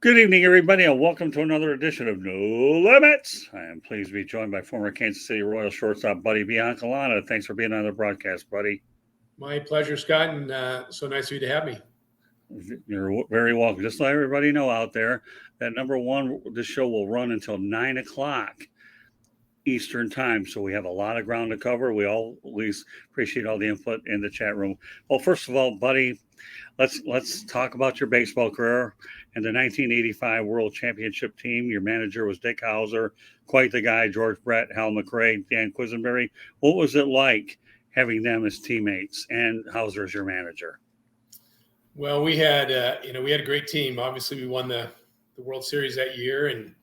Good evening, everybody, and welcome to another edition of No Limits. I am pleased to be joined by former Kansas City Royals shortstop buddy Biancalana. Thanks for being on the broadcast, buddy. My pleasure, Scott, and so nice of you to have me. You're very welcome. Just let everybody know out there that number one, this show will run until 9 o'clock Eastern time, so we have a lot of ground to cover. We always appreciate all the input in the chat room. Well, first of all, buddy, let's talk about your baseball career and the 1985 World Championship team. Your manager was dickhouser, quite the guy, Georgebrett, halmcrae, danquisenberry. What was it like having them as teammates, and Hauser as your manager? Well, we had a great team. Obviously, we won the World Series that year, and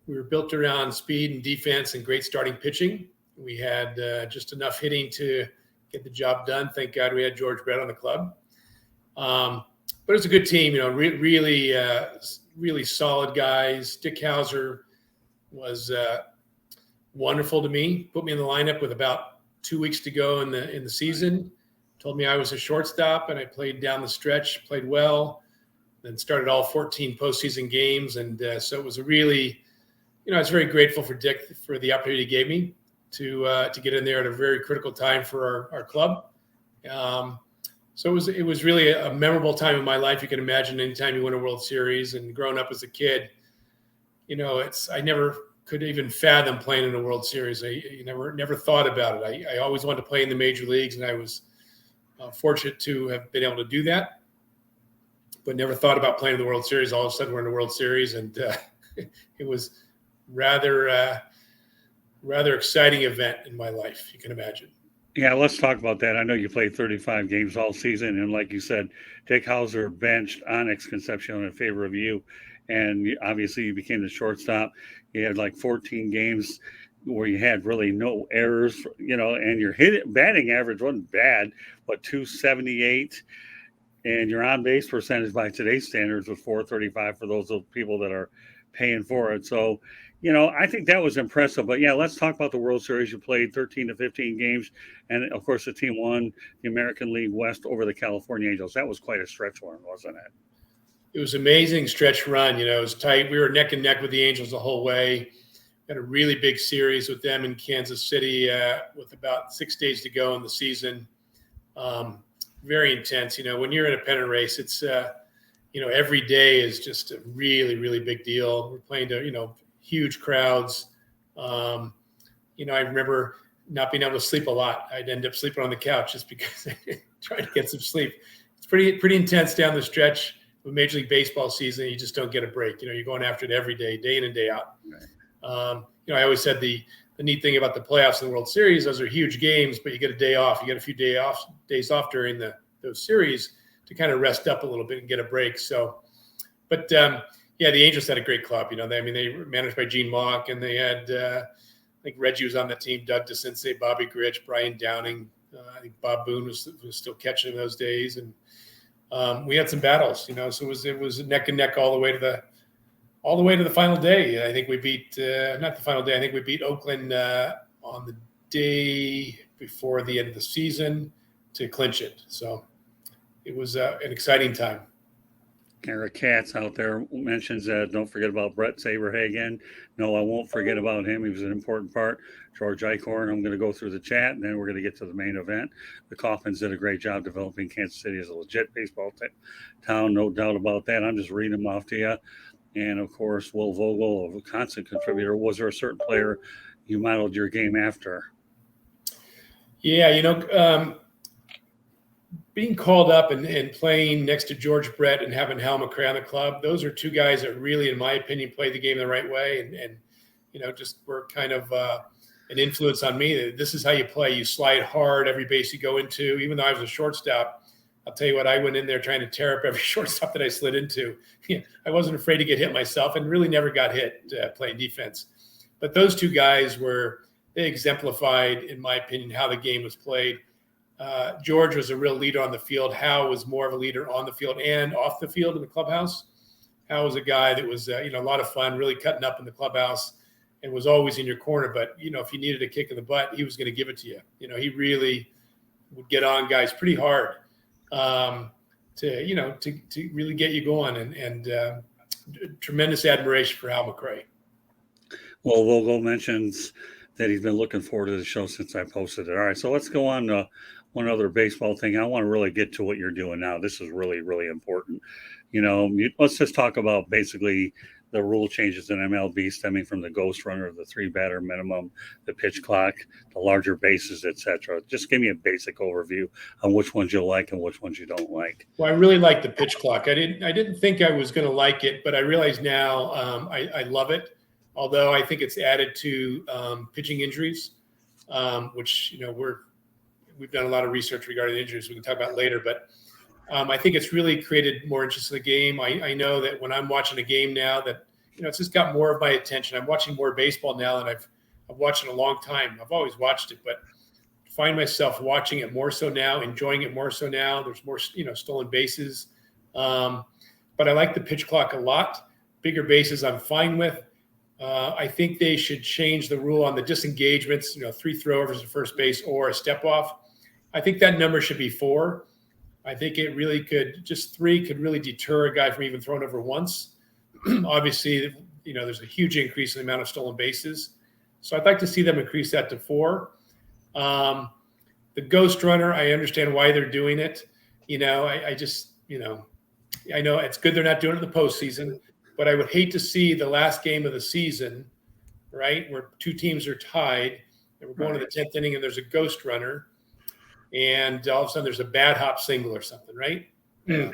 we were built around speed and defense and great starting pitching. We had just enough hitting to get the job done. Thank God we had Georgebrett on the club. But it was a good team, really solid guys. Dickhouser was wonderful to me. Put me in the lineup with about 2 weeks to go in the season. Told me I was a shortstop, and I played down the stretch, played well, then started all 14 postseason games. And so it was a really, I was very grateful for Dick for the opportunity he gave me to get in there at a very critical time for our club. So it was really a memorable time in my life. You can imagine anytime you win a World Series, and growing up as a kid, I never could even fathom playing in a World Series. I never thought about it. I always wanted to play in the major leagues, and I was fortunate to have been able to do that, but never thought about playing in the World Series. All of a sudden we're in the World Series, and it was rather exciting event in my life, you can imagine. Yeah, let's talk about that. I know you played 35 games all season, and like you said, Dickhouser benched onitconcepcion in favor of you, and obviously you became the shortstop. You had like 14 games where you had really no errors, and your batting average wasn't bad, but 278, and your on-base percentage by today's standards was 435 for those people that are paying for it. So, I think that was impressive. But, yeah, let's talk about the World Series. You played 13 to 15 games, and, of course, the team won the American League West over the California Angels. That was quite a stretch run, wasn't it? It was an amazing stretch run. It was tight. We were neck and neck with the Angels the whole way. Had a really big series with them in Kansas City with about 6 days to go in the season. Very intense. When you're in a pennant race, it's, every day is just a really, really big deal. We're playing to, huge crowds. I remember not being able to sleep a lot. I'd end up sleeping on the couch just because I tried to get some sleep. It's pretty intense down the stretch of Major League Baseball season. You just don't get a break. You're going after it every day, day in and day out. Right. I always said the neat thing about the playoffs and the World Series, those are huge games, but you get a day off. You get a few days off during those series to kind of rest up a little bit and get a break. So, but the Angels had a great club. They were managed by Gene Mauch, and they had, I think Reggie was on the team, Doug DeCinces, Bobby Grich, Brian Downing. I think Bob Boone was still catching in those days, and we had some battles. So it was neck and neck all the way to the final day. I think we beat not the final day. I think we beat Oakland on the day before the end of the season to clinch it. So it was an exciting time. Eric Katz out there mentions that don't forget about Brett Saberhagen. No, I won't forget about him. He was an important part. George Eichhorn, I'm going to go through the chat, and then we're going to get to the main event. The Coffins did a great job developing Kansas City as a legit baseball town, no doubt about that. I'm just reading them off to you. And, of course, Will Vogel, a constant contributor. Was there a certain player you modeled your game after? Yeah, being called up and playing next to Georgebrett and having halmcrae on the club, those are two guys that really, in my opinion, played the game the right way and just were kind of an influence on me. This is how you play. You slide hard every base you go into. Even though I was a shortstop, I'll tell you what, I went in there trying to tear up every shortstop that I slid into. I wasn't afraid to get hit myself and really never got hit playing defense. But those two guys they exemplified, in my opinion, how the game was played. George was a real leader on the field. Hal was more of a leader on the field and off the field in the clubhouse. Hal was a guy that was, a lot of fun, really cutting up in the clubhouse and was always in your corner. But, if you needed a kick in the butt, he was going to give it to you. He really would get on guys pretty hard to really get you going. And tremendous admiration for halmcrae. Well, Vogel mentions that he's been looking forward to the show since I posted it. All right, so let's go on to one other baseball thing. I want to really get to what you're doing now. This is really, really important. Let's just talk about basically the rule changes in MLB stemming from the ghost runner, the 3-batter minimum, the pitch clock, the larger bases, etc. Just give me a basic overview on which ones you like and which ones you don't like. Well, I really like the pitch clock. I didn't think I was going to like it, but I realize now I love it. Although I think it's added to pitching injuries, which we've done a lot of research regarding injuries we can talk about later. But I think it's really created more interest in the game. I know that when I'm watching a game now, that it's just got more of my attention. I'm watching more baseball now than I've watched in a long time. I've always watched it, but find myself watching it more so now, enjoying it more so now. There's more stolen bases, but I like the pitch clock a lot. Bigger bases I'm fine with. I think they should change the rule on the disengagements, 3 throwovers to first base or a step off. I think that number should be 4. I think it really just 3 could really deter a guy from even throwing over once. Obviously, there's a huge increase in the amount of stolen bases. So I'd like to see them increase that to 4. The ghost runner, I understand why they're doing it. I know it's good they're not doing it in the postseason. But I would hate to see the last game of the season, right, where 2 teams are tied, and we're going to the 10th inning, and there's a ghost runner, and all of a sudden there's a bad hop single or something, right? Yeah.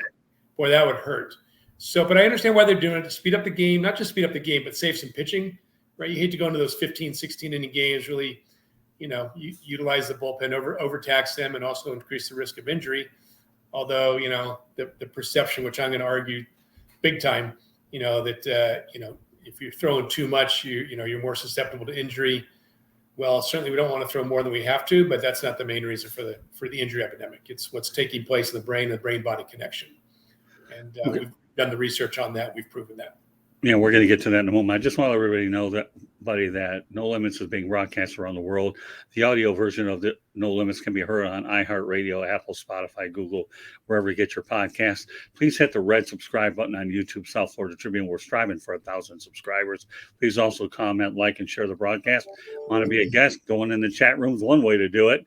Boy, that would hurt. So, but I understand why they're doing it, to speed up the game, not just speed up the game, but save some pitching, right? You hate to go into those 15, 16-inning games, really, utilize the bullpen, overtax them, and also increase the risk of injury. Although, the perception, which I'm going to argue big time, that if you're throwing too much, you're more susceptible to injury. Well, certainly we don't want to throw more than we have to, but that's not the main reason for the injury epidemic. It's what's taking place in the brain-body connection. And we've done the research on that. We've proven that. Yeah, we're going to get to that in a moment. I just want everybody to know that No Limits is being broadcast around the world. The audio version of the No Limits can be heard on iHeartRadio, Apple, Spotify, Google, wherever you get your podcasts. Please hit the red subscribe button on YouTube, South Florida Tribune. We're striving for 1,000 subscribers. Please also comment, like, and share the broadcast. Want to be a guest? Going in the chat room is one way to do it.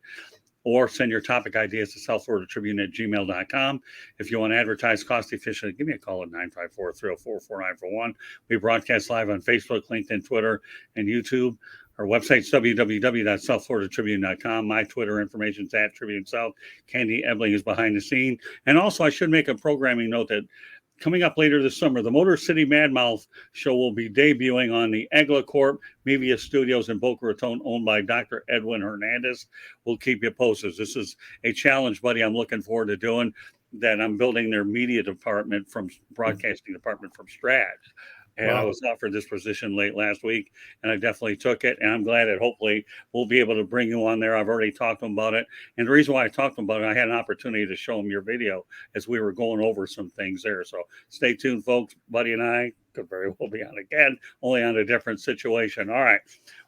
Or send your topic ideas to southfloridatribune@gmail.com. If you want to advertise cost efficiently, give me a call at 954-304-4941. We broadcast live on Facebook, LinkedIn, Twitter, and YouTube. Our website's www.southfloridatribune.com. My Twitter information is @TribuneSouth. Candy Ebling is behind the scene. And also, I should make a programming note that coming up later this summer, the Motor City Madmouth show will be debuting on the Egla Corp Media Studios in Boca Raton, owned by Dr. Edwin Hernandez. We'll keep you posted. This is a challenge, buddy, I'm looking forward to doing, that I'm building their media department broadcasting department from scratch. And I was offered this position late last week, and I definitely took it. And I'm glad that hopefully we'll be able to bring you on there. I've already talked to them about it. And the reason why I talked to them about it, I had an opportunity to show them your video as we were going over some things there. So stay tuned, folks. Buddy and I could very well be on again, only on a different situation. All right,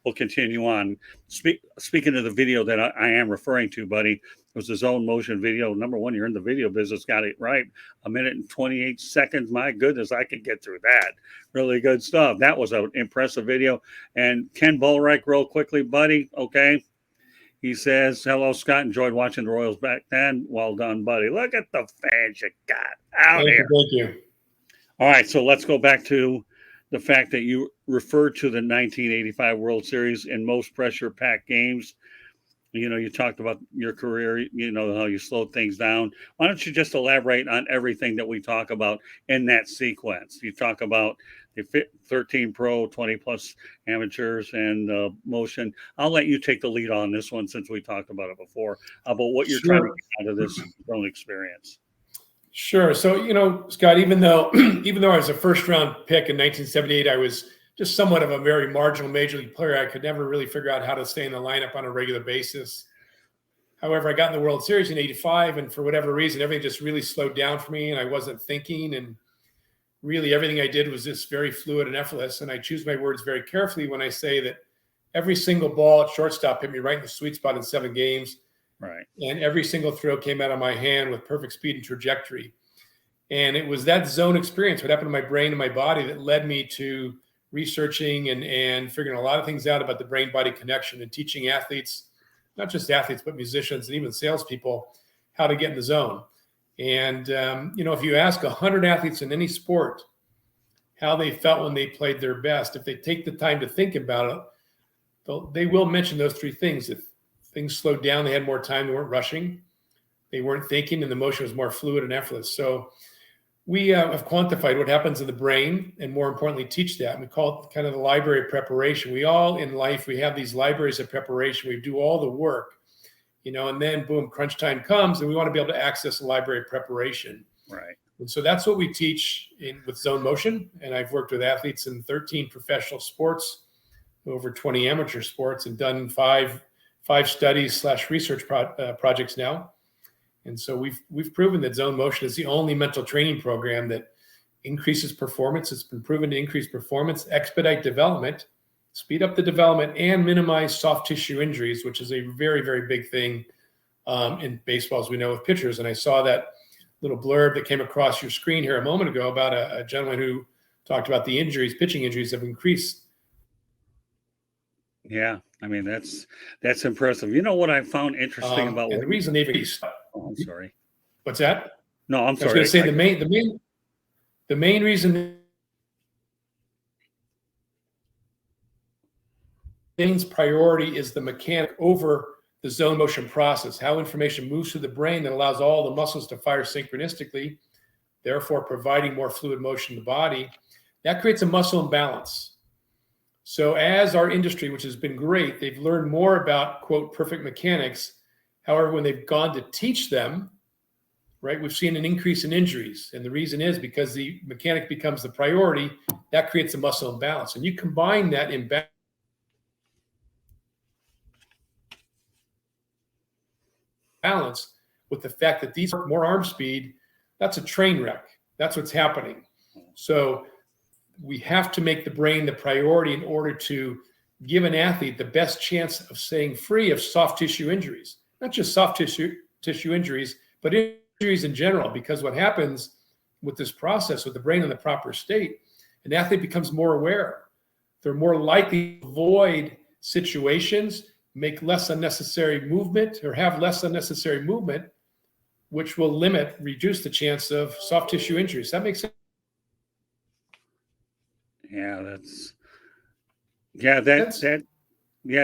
we'll continue on. Speaking of the video that I am referring to, buddy, it was the zone motion video. Number one, you're in the video business, got it right. 1 minute and 28 seconds. My goodness, I could get through that. Really good stuff. That was an impressive video. And Ken Bullreich, real quickly, buddy, okay? He says, hello, Scott. Enjoyed watching the Royals back then. Well done, buddy. Look at the fans you got out here. Thank you. All right, so let's go back to the fact that you referred to the 1985 World Series in most pressure-packed games. You talked about your career, how you slowed things down. Why don't you just elaborate on everything that we talk about in that sequence? You talk about the 13 pro, 20-plus amateurs, and motion. I'll let you take the lead on this one since we talked about it before, about what you're trying to get out of this own experience. Sure. So, Scott, even though I was a first-round pick in 1978, I was just somewhat of a very marginal major league player. I could never really figure out how to stay in the lineup on a regular basis. However, I got in the World Series in 85, and for whatever reason, everything just really slowed down for me, and I wasn't thinking, and really everything I did was just very fluid and effortless. And I choose my words very carefully when I say that every single ball at shortstop hit me right in the sweet spot in 7 games. Right. And every single throw came out of my hand with perfect speed and trajectory. And it was that zone experience, what happened to my brain and my body, that led me to researching and figuring a lot of things out about the brain-body connection and teaching athletes, not just athletes, but musicians and even salespeople, how to get in the zone. And, if you ask 100 athletes in any sport how they felt when they played their best, if they take the time to think about it, they will mention those three things. If things slowed down, they had more time, they weren't rushing, they weren't thinking, and the motion was more fluid and effortless. So we have quantified what happens in the brain, and more importantly, teach that. And we call it kind of the library of preparation. We all in life, we have these libraries of preparation. We do all the work, and then boom, crunch time comes, and we want to be able to access the library of preparation. Right. And so that's what we teach with Zone Motion. And I've worked with athletes in 13 professional sports, over 20 amateur sports, and done five studies / research projects now. And so we've proven that Zone Motion is the only mental training program that increases performance. It's been proven to increase performance, expedite development, speed up the development, and minimize soft tissue injuries, which is a very, very big thing in baseball, as we know, with pitchers. And I saw that little blurb that came across your screen here a moment ago about a gentleman who talked about the pitching injuries have increased. Yeah, I mean, that's impressive. You know what I found interesting about the reason they've increased. Oh, I'm sorry. What's that? No, I'm sorry. I was going to say the main reason priority is the mechanic over the zone motion process, how information moves through the brain that allows all the muscles to fire synchronistically, therefore providing more fluid motion in the body. That creates a muscle imbalance. So as our industry, which has been great, they've learned more about, quote, perfect mechanics. However, when they've gone to teach them, right, we've seen an increase in injuries. And the reason is because the mechanic becomes the priority. That creates a muscle imbalance. And you combine that imbalance with the fact that these are more arm speed, that's a train wreck. That's what's happening. So we have to make the brain the priority in order to give an athlete the best chance of staying free of soft tissue injuries. Not just soft tissue injuries, but injuries in general, because what happens with this process, with the brain in the proper state, an athlete becomes more aware. They're more likely to avoid situations, make less unnecessary movement, or have less unnecessary movement, which will reduce the chance of soft tissue injuries. That makes sense? Yeah,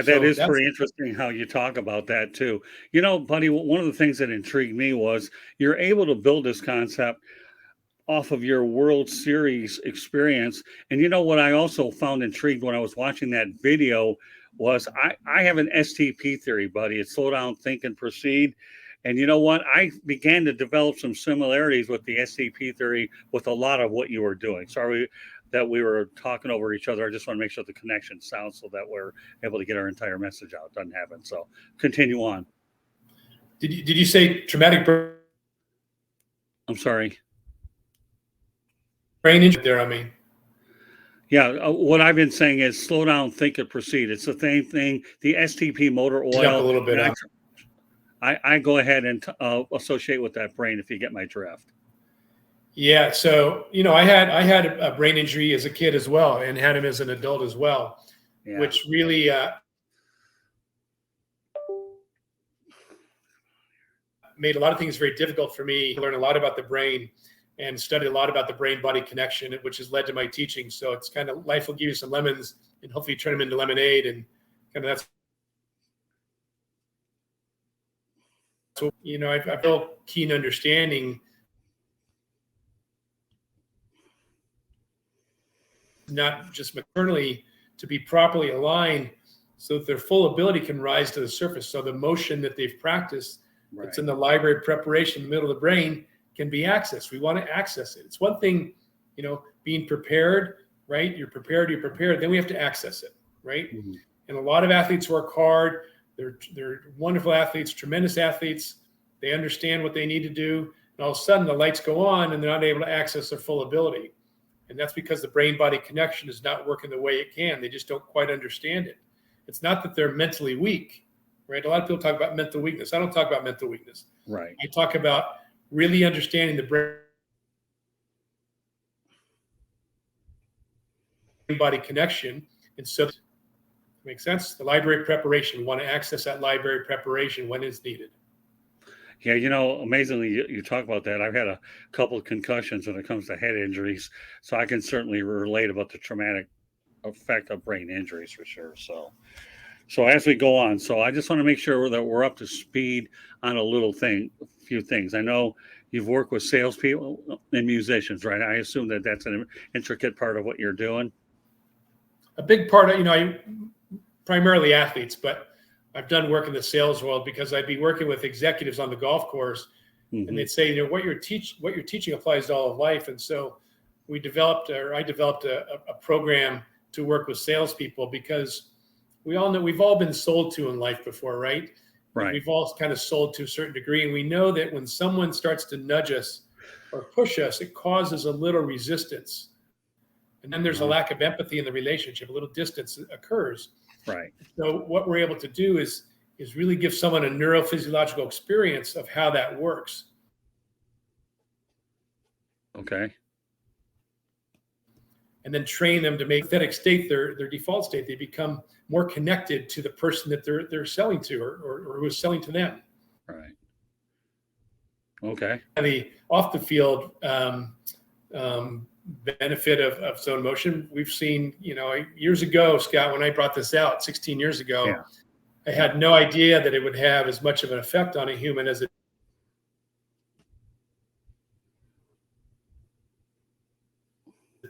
that is pretty interesting how you talk about that too. Buddy, one of the things that intrigued me was you're able to build this concept off of your World Series experience. And what I also found intrigued when I was watching that video was I have an STP theory, buddy. It's slow down, think, and proceed. And you know what? I began to develop some similarities with the STP theory with a lot of what you were doing. Sorry that we were talking over each other. I just want to make sure the connection sounds so that we're able to get our entire message out. It doesn't happen. So continue on. Did you say traumatic brain? I'm sorry. Brain injury there, I mean. Yeah, what I've been saying is slow down, think, and proceed. It's the same thing. The STP motor oil. Jump a little bit. I go ahead and associate with that brain if you get my drift. Yeah, so I had a brain injury as a kid as well, and had him as an adult as well, which really made a lot of things very difficult for me. I learned a lot about the brain and studied a lot about the brain-body connection, which has led to my teaching. So it's kind of life will give you some lemons, and hopefully turn them into lemonade, and kind of that's. So I feel keen understanding. Not just maternally, to be properly aligned so that their full ability can rise to the surface. So the motion that they've practiced, it's in the library of preparation in the middle of the brain, can be accessed. We want to access it. It's one thing, being prepared, right? You're prepared. Then we have to access it, right? Mm-hmm. And a lot of athletes work hard. They're wonderful athletes, tremendous athletes. They understand what they need to do. And all of a sudden the lights go on and they're not able to access their full ability. And that's because the brain-body connection is not working the way it can. They just don't quite understand it. It's not that they're mentally weak, right? A lot of people talk about mental weakness. I don't talk about mental weakness. Right. I talk about really understanding the brain body connection. And so, makes sense? The library preparation, we want to access that library preparation when it's needed. Yeah, amazingly, you talk about that. I've had a couple of concussions when it comes to head injuries, so I can certainly relate about the traumatic effect of brain injuries for sure. So as we go on, so I just want to make sure that we're up to speed on a few things. I know you've worked with salespeople and musicians, right? I assume that that's an intricate part of what you're doing. A big part of, I primarily athletes, but I've done work in the sales world because I'd be working with executives on the golf course, and they'd say, what you're teaching applies to all of life. And so I developed a program to work with salespeople, because we all know we've all been sold to in life before, right? Right. We've all kind of sold to a certain degree, and we know that when someone starts to nudge us or push us, it causes a little resistance, and then there's a lack of empathy in the relationship. A little distance occurs. Right. So what we're able to do is really give someone a neurophysiological experience of how that works. Okay. And then train them to make pathetic state their default state. They become more connected to the person that they're selling to, or who is selling to them. Right. Okay. And the off the field benefit of zone motion, we've seen, years ago, Scott, when I brought this out 16 years ago, I had no idea that it would have as much of an effect on a human as it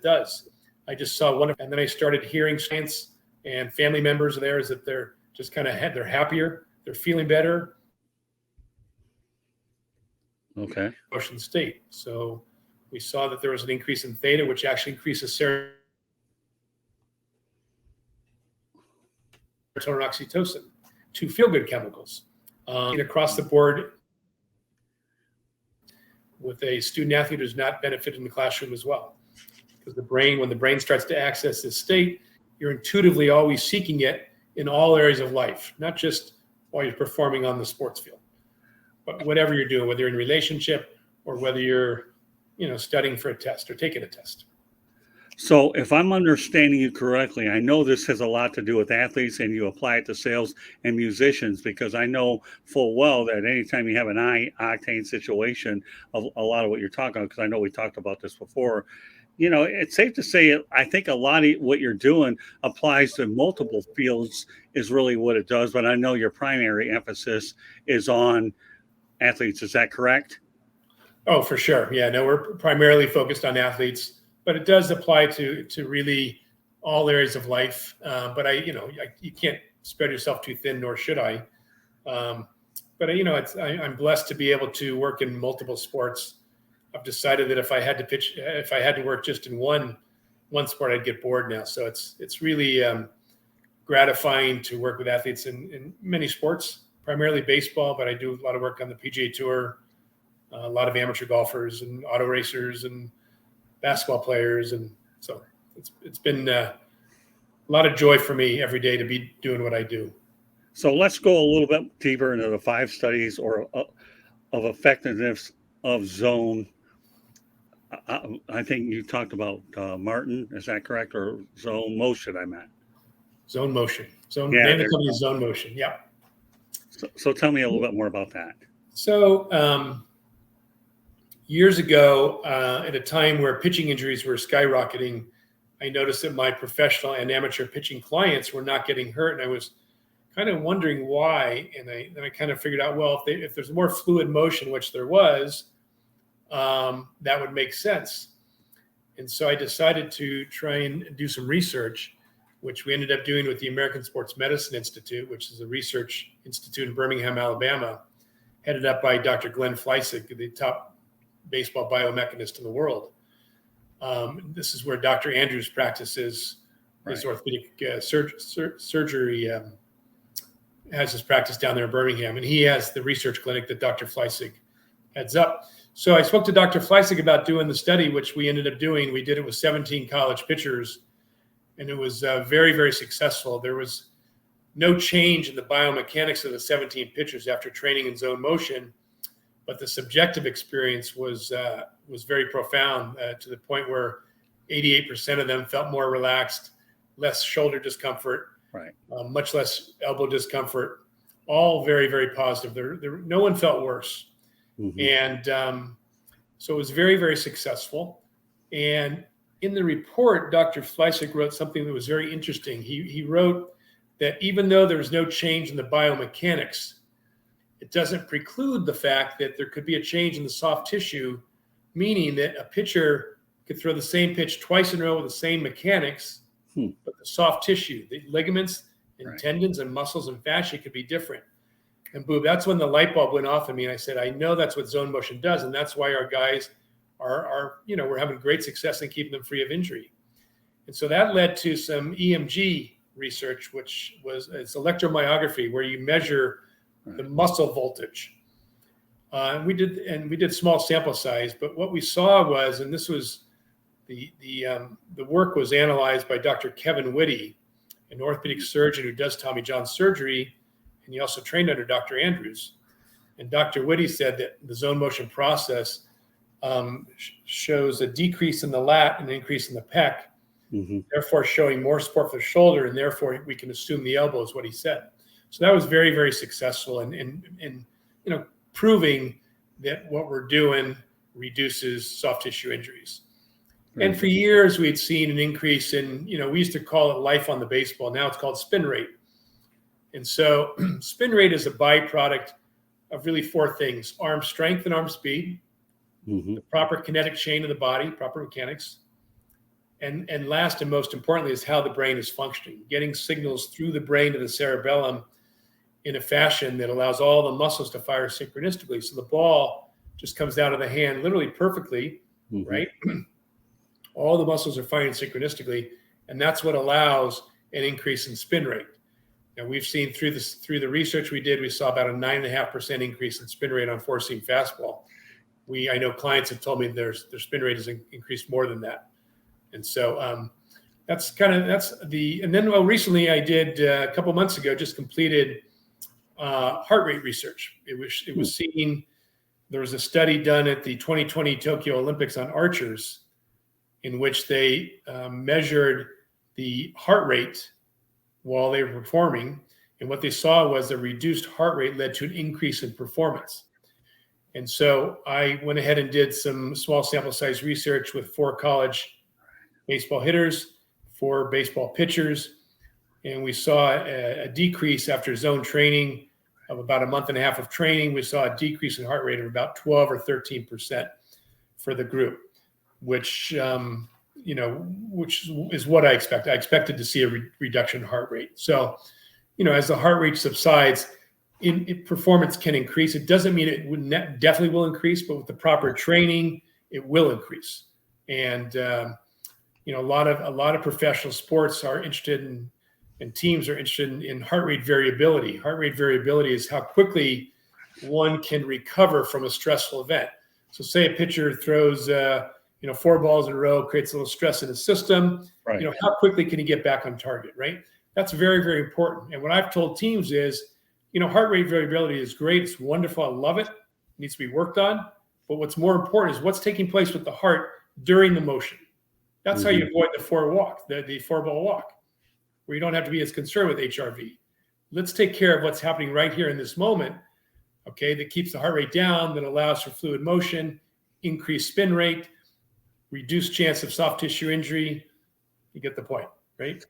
does. I just saw and then I started hearing science and family members of theirs that they're just they're happier, they're feeling better. Okay. Motion state. So we saw that there was an increase in theta, which actually increases serotonin and oxytocin, two feel-good chemicals. Across the board with a student athlete who's not benefited in the classroom as well. Because when the brain starts to access this state, you're intuitively always seeking it in all areas of life, not just while you're performing on the sports field, but whatever you're doing, whether you're in a relationship or whether you're, studying for a test or taking a test. So if I'm understanding you correctly, I know this has a lot to do with athletes, and you apply it to sales and musicians, because I know full well that anytime you have an high octane situation, a lot of what you're talking about, because I know we talked about this before, it's safe to say, I think a lot of what you're doing applies to multiple fields is really what it does. But I know your primary emphasis is on athletes. Is that correct? Oh, for sure. Yeah, no, we're primarily focused on athletes, but it does apply to really all areas of life. But you can't spread yourself too thin, nor should I. But I'm blessed to be able to work in multiple sports. I've decided that if I had to work just in one sport, I'd get bored now. So it's really gratifying to work with athletes in many sports, primarily baseball, but I do a lot of work on the PGA Tour, a lot of amateur golfers and auto racers and basketball players. And so it's been a lot of joy for me every day to be doing what I do. So let's go a little bit deeper into the 5 studies of effectiveness of zone. I think you talked about Martin. Is that correct? Or zone motion, I meant. Zone motion. Name the company is Zone Motion. Yeah. So tell me a little bit more about that. So years ago, at a time where pitching injuries were skyrocketing, I noticed that my professional and amateur pitching clients were not getting hurt, and I was kind of wondering why. And then I kind of figured out, well, if there's more fluid motion, which there was, that would make sense. And so I decided to try and do some research, which we ended up doing with the American Sports Medicine Institute, which is a research institute in Birmingham, Alabama, headed up by Dr. Glenn Fleisig, the top baseball biomechanist in the world. This is where Dr. Andrews practices his orthopedic surgery, has his practice down there in Birmingham, and he has the research clinic that Dr. Fleisig heads up. So I spoke to Dr. Fleisig about doing the study, which we ended up doing. We did it with 17 college pitchers, and it was very, very successful. There was no change in the biomechanics of the 17 pitchers after training in zone motion, but the subjective experience was very profound, to the point where 88% of them felt more relaxed, less shoulder discomfort, Right. Much less elbow discomfort. All very, very positive. No one felt worse. And so it was very, very successful. And in the report, Dr. Fleischig wrote something that was very interesting. He wrote that even though there was no change in the biomechanics, it doesn't preclude the fact that there could be a change in the soft tissue, meaning that a pitcher could throw the same pitch twice in a row with the same mechanics, but the soft tissue, the ligaments and tendons and muscles and fascia could be different. And Boob, that's when the light bulb went off in me. And I said, I know that's what zone motion does. And that's why our guys are we're having great success in keeping them free of injury. And so that led to some EMG research, which was it's electromyography, where you measure the muscle voltage. And we did small sample size, but what we saw was, and this was the work was analyzed by Dr. Kevin Whitty, an orthopedic surgeon who does Tommy John surgery, and he also trained under Dr. Andrews. And Dr. Whitty said that the zone motion process shows a decrease in the lat and an increase in the pec, therefore showing more support for the shoulder, and therefore we can assume the elbow is what he said. So that was very, very successful in proving that what we're doing reduces soft tissue injuries. And for years, we'd seen an increase in, we used to call it life on the baseball. Now it's called spin rate. And so spin rate is a byproduct of really four things: arm strength and arm speed, the proper kinetic chain of the body, proper mechanics. And last and most importantly is how the brain is functioning, getting signals through the brain to the cerebellum in a fashion that allows all the muscles to fire synchronistically. So the ball just comes out of the hand literally perfectly, right? All the muscles are firing synchronistically, and that's what allows an increase in spin rate. Now we've seen through the research we did, we saw about a 9.5% increase in spin rate on four-seam fastball. I know clients have told me their spin rate has increased more than that, and so and then recently I did a couple months ago just completed heart rate research. It was seen. There was a study done at the 2020 Tokyo Olympics on archers, in which they measured the heart rate while they were performing. And what they saw was the reduced heart rate led to an increase in performance. And so I went ahead and did some small sample size research with 4 college baseball hitters, 4 baseball pitchers. And we saw a decrease after zone training of about a month and a half of training. We saw a decrease in heart rate of about 12 or 13% for the group, which is what I expect. I expected to see a reduction in heart rate. So, as the heart rate subsides, performance can increase. It doesn't mean it definitely will increase, but with the proper training, it will increase. And a lot of professional sports are interested in, and teams are interested in heart rate variability. Heart rate variability is how quickly one can recover from a stressful event. So, say a pitcher throws 4 balls in a row, creates a little stress in the system. Right. How quickly can he get back on target, right? That's very, very important. And what I've told teams is, heart rate variability is great. It's wonderful. I love it. It needs to be worked on. But what's more important is what's taking place with the heart during the motion. That's how you avoid the 4-ball walk, where you don't have to be as concerned with HRV. Let's take care of what's happening right here in this moment, okay, that keeps the heart rate down, that allows for fluid motion, increased spin rate, reduced chance of soft tissue injury. You get the point, right?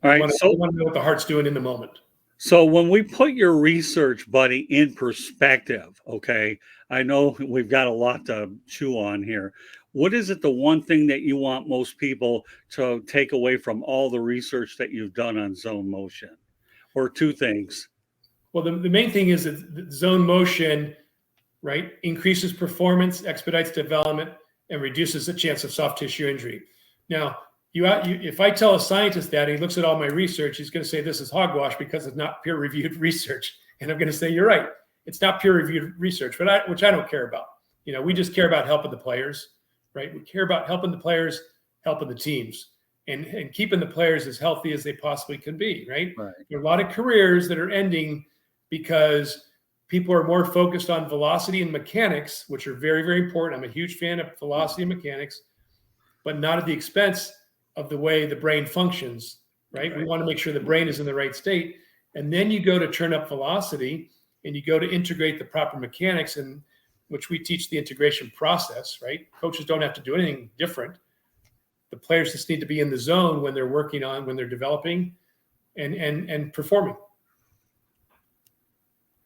All right. So you want to know what the heart's doing in the moment. So when we put your research, buddy, in perspective, okay, I know we've got a lot to chew on here. What is it, the one thing that you want most people to take away from all the research that you've done on zone motion? Or 2 things? Well, the main thing is that zone motion, right, increases performance, expedites development, and reduces the chance of soft tissue injury. Now, if I tell a scientist that, and he looks at all my research, he's going to say this is hogwash because it's not peer-reviewed research. And I'm going to say, you're right. It's not peer-reviewed research, which I don't care about. We just care about helping the players, right? We care about helping the players, helping the teams, and keeping the players as healthy as they possibly can be, right? There are a lot of careers that are ending because people are more focused on velocity and mechanics, which are very, very important. I'm a huge fan of velocity and mechanics. but not at the expense of the way the brain functions, right? We want to make sure the brain is in the right state. And then you go to turn up velocity and you go to integrate the proper mechanics, and which we teach the integration process, right? Coaches don't have to do anything different. The players just need to be in the zone when they're working on, when they're developing and performing.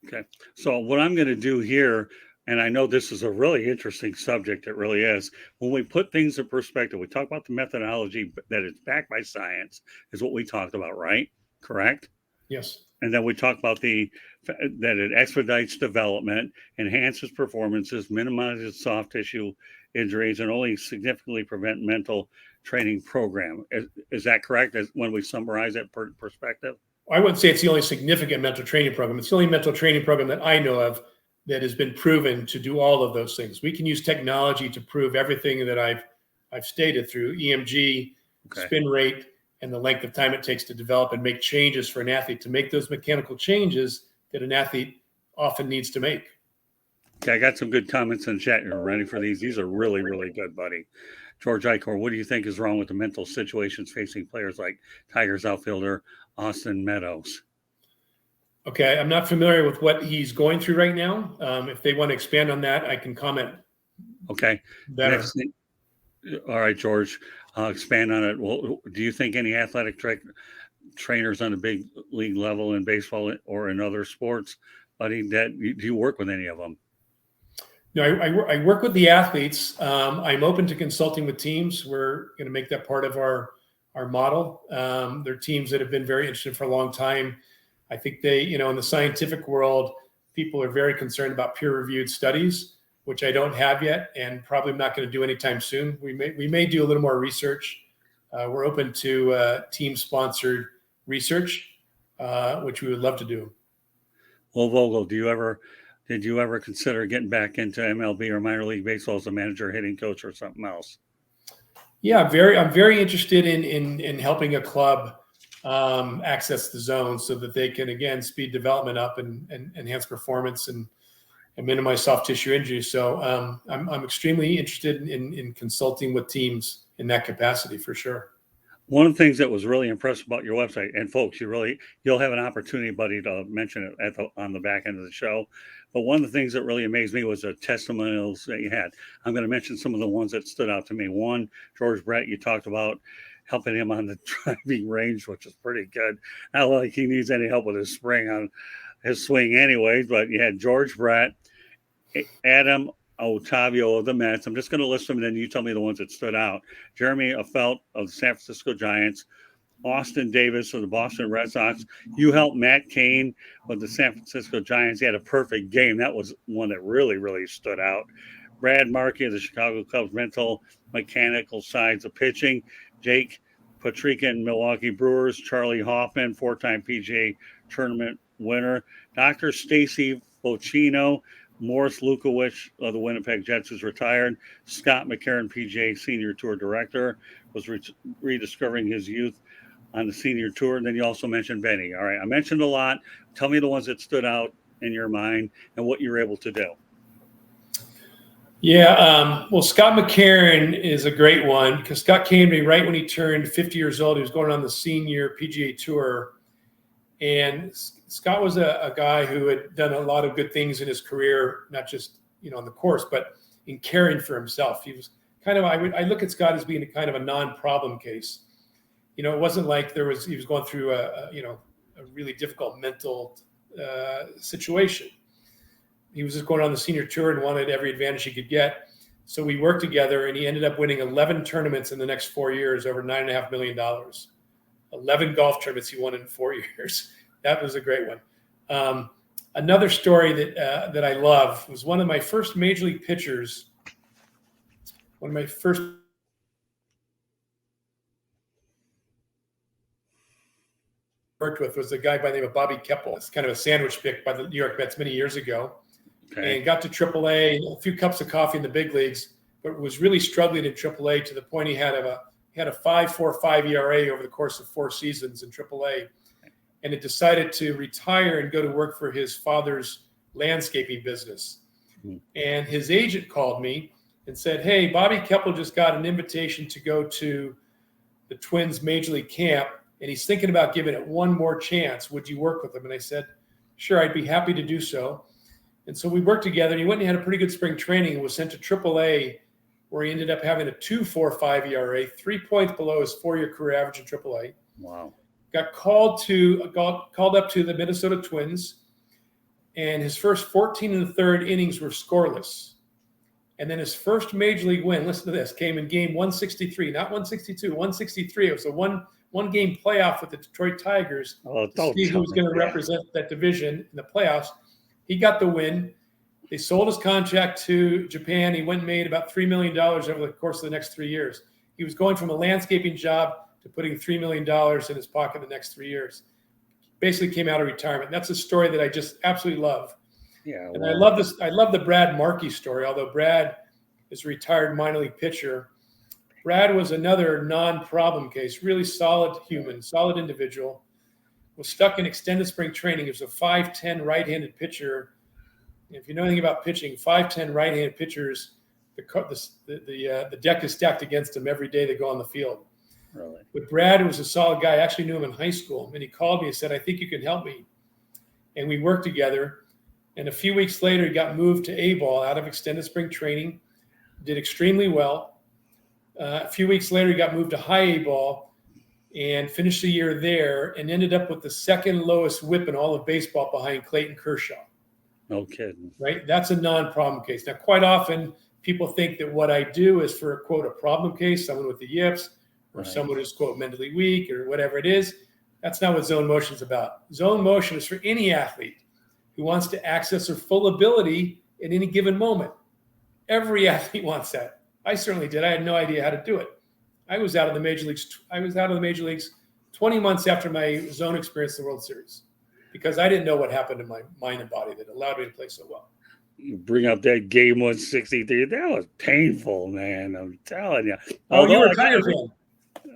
Okay. So what I'm going to do here, and I know this is a really interesting subject, it really is. When we put things in perspective, we talk about the methodology that is backed by science, is what we talked about, right? Correct? Yes. And then we talk about that it expedites development, enhances performances, minimizes soft tissue injuries, and only significantly prevent mental training program. Is that correct? When we summarize it per perspective? I wouldn't say it's the only significant mental training program. It's the only mental training program that I know of that has been proven to do all of those things. We can use technology to prove everything that I've stated through EMG, spin rate, and the length of time it takes to develop and make changes for an athlete, to make those mechanical changes that an athlete often needs to make. Okay, I got some good comments in the chat. You're ready for these? These are really, really good, buddy. George Icor, what do you think is wrong with the mental situations facing players like Tigers outfielder Austin Meadows? Okay, I'm not familiar with what he's going through right now. If they want to expand on that, I can comment. Okay. Better. Next thing, all right, George, expand on it. Well, do you think any athletic trainers on a big league level in baseball or in other sports, buddy, do you work with any of them? No, I work with the athletes. I'm open to consulting with teams. We're going to make that part of our model. They're teams that have been very interested for a long time. I think they, in the scientific world, people are very concerned about peer-reviewed studies, which I don't have yet, and probably not going to do anytime soon. We may do a little more research. We're open to team-sponsored research, which we would love to do. Well, Vogel, did you ever consider getting back into MLB or minor league baseball as a manager, hitting coach, or something else? Yeah, I'm very interested in helping a club access the zone so that they can, again, speed development up and enhance performance and minimize soft tissue injuries. So I'm extremely interested in consulting with teams in that capacity, for sure. One of the things that was really impressive about your website, and folks, you'll have an opportunity, buddy, to mention it on the back end of the show. But one of the things that really amazed me was the testimonials that you had. I'm going to mention some of the ones that stood out to me. One, Georgebrett, you talked about helping him on the driving range, which is pretty good. Not like he needs any help with his spring on his swing anyways, but you had Georgebrett, Adam Ottavio of the Mets. I'm just going to list them, and then you tell me the ones that stood out. Jeremy Affeldt of the San Francisco Giants, Austin Davis of the Boston Red Sox. You helped Matt Cain with the San Francisco Giants. He had a perfect game. That was one that really, really stood out. Brad Markey of the Chicago Cubs, mental, mechanical sides of pitching. Jake Patrica and Milwaukee Brewers. Charlie Hoffman, four-time PGA tournament winner. Dr. Stacy Bocchino, Morris Lukowichnhl of the Winnipeg Jets, who's retired. Scott McCarron, PGA Senior Tour Director, was rediscovering his youth on the Senior Tour. And then you also mentioned Benny. All right, I mentioned a lot. Tell me the ones that stood out in your mind and what you were able to do. Yeah, well, Scott McCarron is a great one because Scott came to me right when he turned 50 years old. He was going on the Senior PGA Tour. And Scott was a guy who had done a lot of good things in his career, not just, on the course, but in caring for himself. He was kind of, I look at Scott as being a kind of a non-problem case. It wasn't like he was going through a really difficult mental situation. He was just going on the Senior Tour and wanted every advantage he could get. So we worked together, and he ended up winning 11 tournaments in the next 4 years, over $9.5 million. 11 golf tournaments he won in 4 years. That was a great one. Another story that I love was one of my first major league pitchers. One of my first worked with was a guy by the name of Bobby Keppel. It's kind of a sandwich pick by the New York Mets many years ago. Okay. And got to AAA, a few cups of coffee in the big leagues, but was really struggling in AAA to the point he had a 5.45 ERA over the course of 4 seasons in AAA, and had decided to retire and go to work for his father's landscaping business. Mm-hmm. And his agent called me and said, "Hey, Bobby Keppel just got an invitation to go to the Twins Major League camp, and he's thinking about giving it one more chance. Would you work with him?" And I said, "Sure, I'd be happy to do so." And so we worked together. And he went and had a pretty good spring training and was sent to AAA, where he ended up having a 2.45 ERA, 3 points below his 4-year career average in AAA. Wow. Got called up to the Minnesota Twins, and his first 14 1/3 innings were scoreless. And then his first major league win, listen to this, came in game 163, not 162, 163. It was a one-game playoff with the Detroit Tigers to see who was going to represent that division in the playoffs. He got the win. They sold his contract to Japan. He went and made about $3 million over the course of the next 3 years. He was going from a landscaping job to putting $3 million in his pocket the next 3 years. Basically came out of retirement. That's a story that I just absolutely love. Yeah. And I love this. I love the Brad Markey story, although Brad is a retired minor league pitcher. Brad was another non-problem case, really solid human, solid individual, was stuck in extended spring training. He was a 5'10" right-handed pitcher. If you know anything about pitching, 5'10" right-handed pitchers, the deck is stacked against them every day they go on the field. Really? But Brad was a solid guy. I actually knew him in high school, and he called me and said, "I think you can help me." And we worked together. And a few weeks later, he got moved to A-ball out of extended spring training, did extremely well. A few weeks later, he got moved to high A-ball and finished the year there and ended up with the second lowest whip in all of baseball behind Clayton Kershaw. No kidding. Right? That's a non-problem case. Now, quite often, people think that what I do is for, quote, a problem case, someone with the yips, or someone who's, quote, mentally weak or whatever it is. That's not what zone motion is about. Zone motion is for any athlete who wants to access their full ability at any given moment. Every athlete wants that. I certainly did. I had no idea how to do it. I was out of the major leagues 20 months after my zone experience in the World Series because I didn't know what happened in my mind and body that allowed me to play so well. You bring up that game 163. That was painful, man. I'm telling you. Oh, you were a Tiger fan.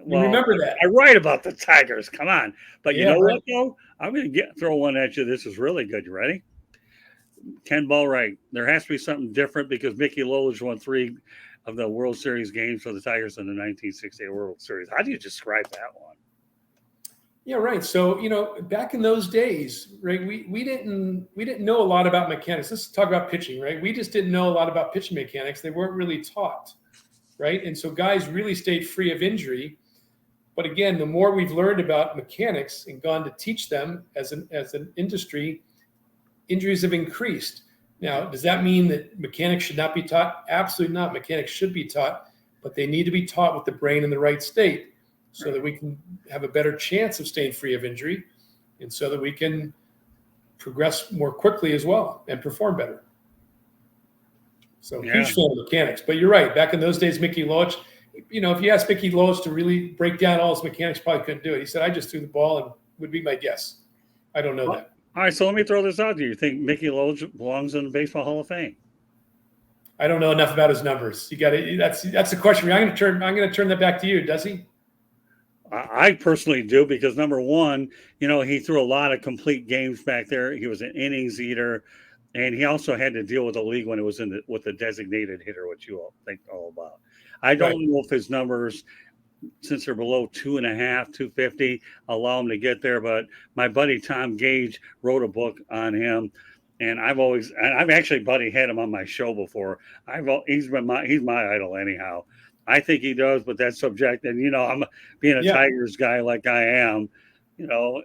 You remember that. I write about the Tigers. Come on. But you know right. what, though? I'm going to throw one at you. This is really good. You ready? Ken Ballwright. There has to be something different because Mickeylolich won 3 of the World Series games for the Tigers in the 1968 World Series. How do you describe that one? Yeah, right. So, back in those days, right, we didn't know a lot about mechanics. Let's talk about pitching, right? We just didn't know a lot about pitching mechanics. They weren't really taught, right? And so guys really stayed free of injury. But again, the more we've learned about mechanics and gone to teach them as an industry, injuries have increased. Now, does that mean that mechanics should not be taught? Absolutely not. Mechanics should be taught, but they need to be taught with the brain in the right state so that we can have a better chance of staying free of injury and so that we can progress more quickly as well and perform better. So huge fan of mechanics. But you're right. Back in those days, Mickeylolich, if you asked Mickeylolich to really break down all his mechanics, probably couldn't do it. He said, "I just threw the ball," and would be my guess. I don't know that. All right, so let me throw this out to you. You think Mickeylolich belongs in the Baseball Hall of Fame? I don't know enough about his numbers. You got to. That's the question. I'm going to turn that back to you. Does he? I personally do because number one, he threw a lot of complete games back there. He was an innings eater, and he also had to deal with the league when it was with the designated hitter, which you all think all about. I don't know if his numbers, since they're below 2.5, 250, allow him to get there. But my buddy Tom Gage wrote a book on him, and I've actually buddy had him on my show before. He's my idol anyhow. I think he does, but that's subjective. And I'm being a Tigers guy like I am. How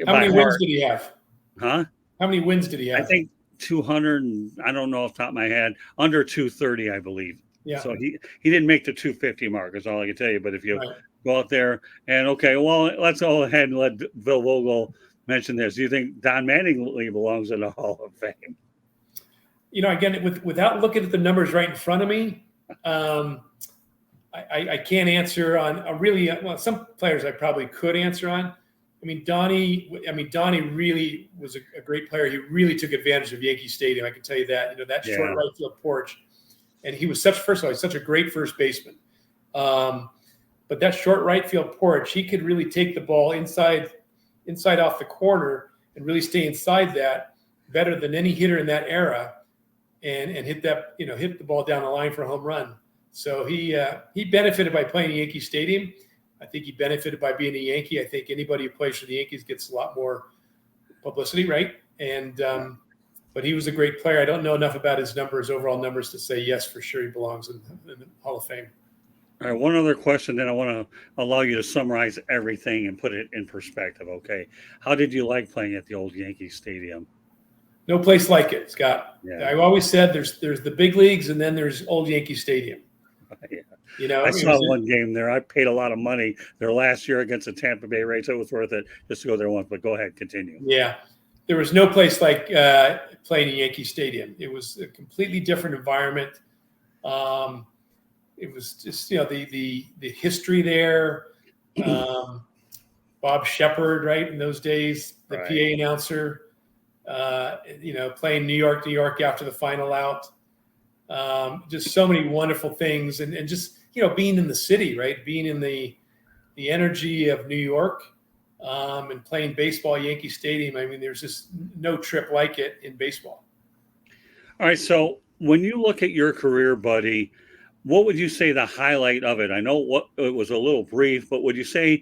many wins did he have? Huh? How many wins did he have? I think 200. And I don't know off the top of my head. Under 230, I believe. Yeah. So he didn't make the 250 mark, is all I can tell you. But if you go out there and let's go ahead and let Bill Vogel mention this. Do you think Don Mattingly belongs in the Hall of Fame? Again, without looking at the numbers right in front of me, I can't answer on some players I probably could answer on. Donnie really was a great player. He really took advantage of Yankee Stadium. I can tell you that. That short right field porch. And he was such a great first baseman. But that short right field porch, he could really take the ball inside off the corner and really stay inside that better than any hitter in that era. and hit the ball down the line for a home run. So he benefited by playing Yankee Stadium. I think he benefited by being a Yankee. I think anybody who plays for the Yankees gets a lot more publicity, right? And but he was a great player. I don't know enough about his overall numbers, to say yes, for sure he belongs in the Hall of Fame. All right, one other question, then I want to allow you to summarize everything and put it in perspective, okay? How did you like playing at the old Yankee Stadium? No place like it, Scott. Yeah. I've always said there's the big leagues, and then there's old Yankee Stadium. Yeah. I saw one game there. I paid a lot of money there last year against the Tampa Bay Rays. It was worth it just to go there once, but go ahead, continue. Yeah. There was no place like playing in Yankee Stadium. It was a completely different environment. It was just, the history there. Bob Shepard, right, in those days, the right. PA announcer, playing New York after the final out. Just so many wonderful things. And just, being in the city, right, being in the energy of New York, and playing baseball at Yankee Stadium. I mean, there's just no trip like it in baseball. All right, so when you look at your career, buddy, what would you say the highlight of it? I know it was a little brief, but would you say,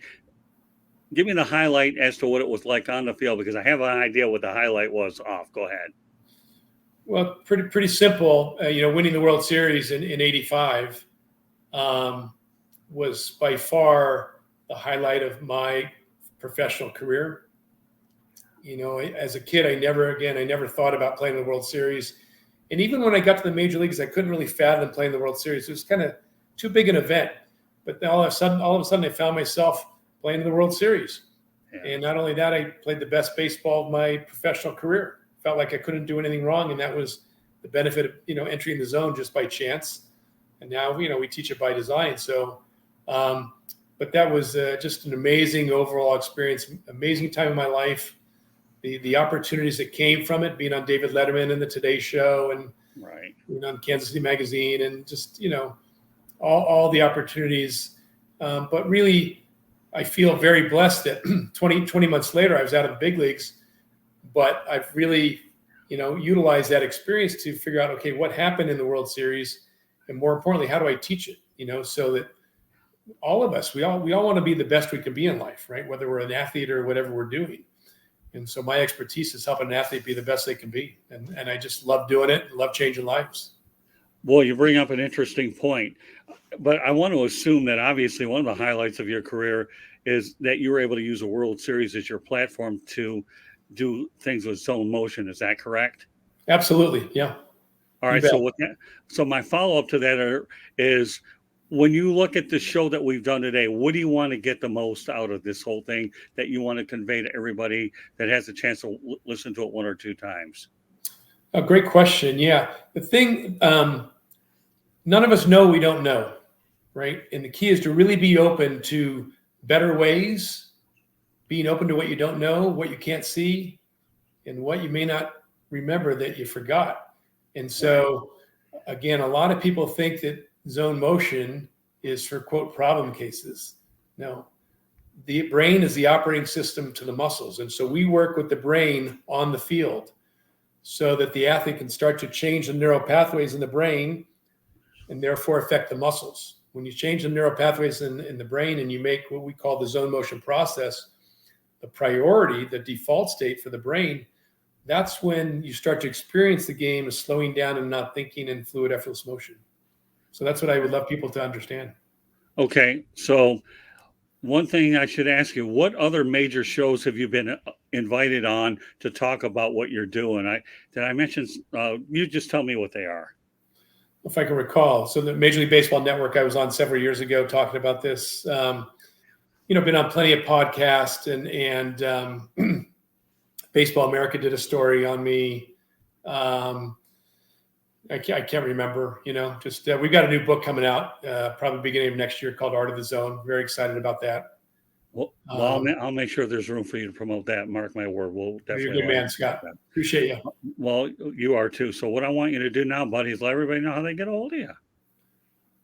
give me the highlight as to what it was like on the field, because I have an idea what the highlight was off. Go ahead. Well, pretty simple. Winning the World Series in '85 was by far the highlight of my professional career. As a kid, I never thought about playing the World Series. And even when I got to the major leagues, I couldn't really fathom playing the World Series. It was kind of too big an event. But all of a sudden, I found myself playing in the World Series. Yeah. And not only that, I played the best baseball of my professional career. Felt like I couldn't do anything wrong, and that was the benefit of entering the zone just by chance. And now we teach it by design. So, but that was just an amazing overall experience, amazing time in my life. The opportunities that came from it, being on David Letterman and the Today Show, and right, on Kansas City Magazine, and just all the opportunities. But really, I feel very blessed that 20 months later, I was out of the big leagues. But I've really, utilized that experience to figure out, okay, what happened in the World Series, and more importantly, how do I teach it? So that all of us, we all want to be the best we can be in life, right? Whether we're an athlete or whatever we're doing. And so my expertise is helping an athlete be the best they can be. And I just love doing it, love changing lives. Well, you bring up an interesting point, but I want to assume that obviously one of the highlights of your career is that you were able to use a World Series as your platform to do things with zone motion. Is that correct? Absolutely. Yeah. All right. So my follow-up to that is, when you look at the show that we've done today, what do you want to get the most out of this whole thing that you want to convey to everybody that has a chance to listen to it one or two times? A great question. Yeah. The thing, none of us know we don't know, right? And the key is to really be open to better ways, being open to what you don't know, what you can't see, and what you may not remember that you forgot. And so, again, a lot of people think that zone motion is for, quote, problem cases. No, the brain is the operating system to the muscles. And so we work with the brain on the field so that the athlete can start to change the neural pathways in the brain and therefore affect the muscles. When you change the neural pathways in the brain and you make what we call the zone motion process the priority, the default state for the brain, that's when you start to experience the game as slowing down and not thinking in fluid, effortless motion. So that's what I would love people to understand. Okay. So one thing I should ask you, what other major shows have you been invited on to talk about what you're doing? Did I mention, you just tell me what they are. If I can recall. So the Major League Baseball Network, I was on several years ago talking about this. Been on plenty of podcasts, and Baseball America did a story on me. I can't remember, we've got a new book coming out probably beginning of next year called Art of the Zone. Very excited about that. Well, I'll make sure there's room for you to promote that. Mark my word. We'll definitely. You're a good man, Scott. Appreciate you. Well, you are too. So what I want you to do now, buddy, is let everybody know how they get a hold of you.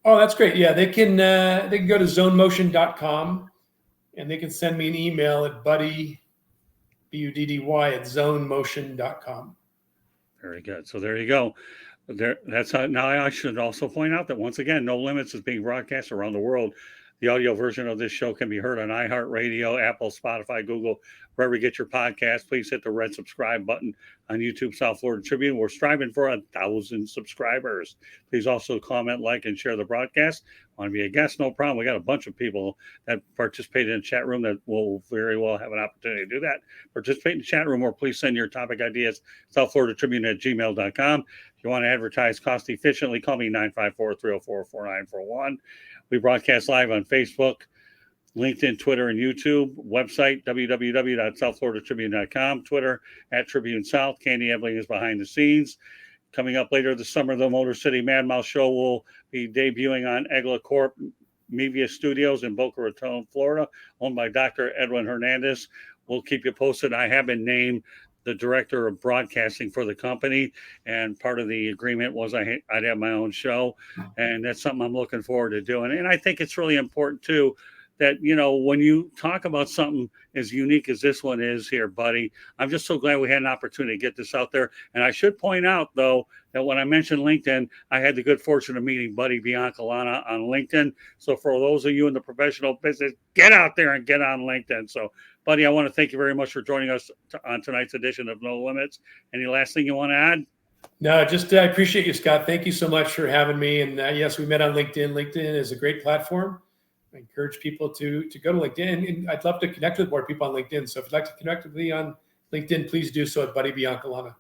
Oh, that's great. Yeah, they can go to zonemotion.com and they can send me an email at buddy, BUDDY, at zonemotion.com. Very good. So there you go. That's how, now I should also point out that once again, No Limits is being broadcast around the world. The audio version of this show can be heard on iHeartRadio, Apple, Spotify, Google, wherever you get your podcast. Please hit the red subscribe button on YouTube South Florida Tribune. We're striving for 1,000 subscribers. Please also comment, like, and share the broadcast. Want to be a guest? No problem. We got a bunch of people that participated in the chat room that will very well have an opportunity to do that. Participate in the chat room, or please send your topic ideas, southfloridatribune@gmail.com. If you want to advertise cost efficiently, call me 954-304-4941. We broadcast live on Facebook, LinkedIn, Twitter, and YouTube. Website, www.southfloridatribune.com. Twitter, @Tribune South. Candy Ebling is behind the scenes. Coming up later this summer, the Motor City Mad Mouth Show will be debuting on Egla Corp Media Studios in Boca Raton, Florida, owned by Dr. Edwin Hernandez. We'll keep you posted. I have been named the director of broadcasting for the company, and part of the agreement was I'd have my own show, and that's something I'm looking forward to doing. And I think it's really important too that, you know, when you talk about something as unique as this one is here, buddy, I'm just so glad we had an opportunity to get this out there. And I should point out, though, that when I mentioned LinkedIn, I had the good fortune of meeting Buddy Biancalana on LinkedIn. So for those of you in the professional business, get out there and get on LinkedIn. So, Buddy, I want to thank you very much for joining us on tonight's edition of No Limits. Any last thing you want to add? No, just I appreciate you, Scott. Thank you so much for having me. And yes, we met on LinkedIn. LinkedIn is a great platform. I encourage people to go to LinkedIn, and I'd love to connect with more people on LinkedIn. So if you'd like to connect with me on LinkedIn, please do so at Buddy Biancalana.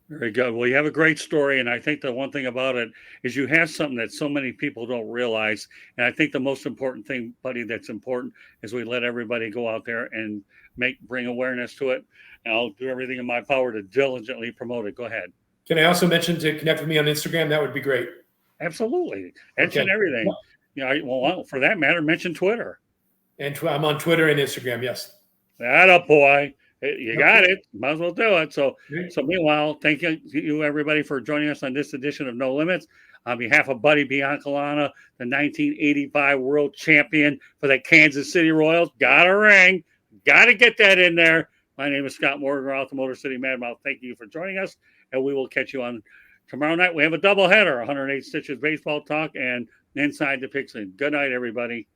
Very good. Well, you have a great story, and I think the one thing about it is you have something that so many people don't realize. And I think the most important thing, Buddy, that's important is we let everybody go out there and bring awareness to it. And I'll do everything in my power to diligently promote it. Go ahead. Can I also mention to connect with me on Instagram? That would be great. Absolutely. Mention everything. You know, well, for that matter, mention Twitter. And I'm on Twitter and Instagram. Yes. Atta boy. You got it. Might as well do it. So meanwhile, thank you everybody for joining us on this edition of No Limits. On behalf of Buddy Biancalana, the 1985 world champion for the Kansas City Royals, got a ring. Got to get that in there. My name is Scott Morgan, out the Motor City Mad Mouth. Thank you for joining us, and we will catch you on tomorrow night. We have a doubleheader, 108 Stitches baseball talk and Inside the Pigskin. Good night, everybody.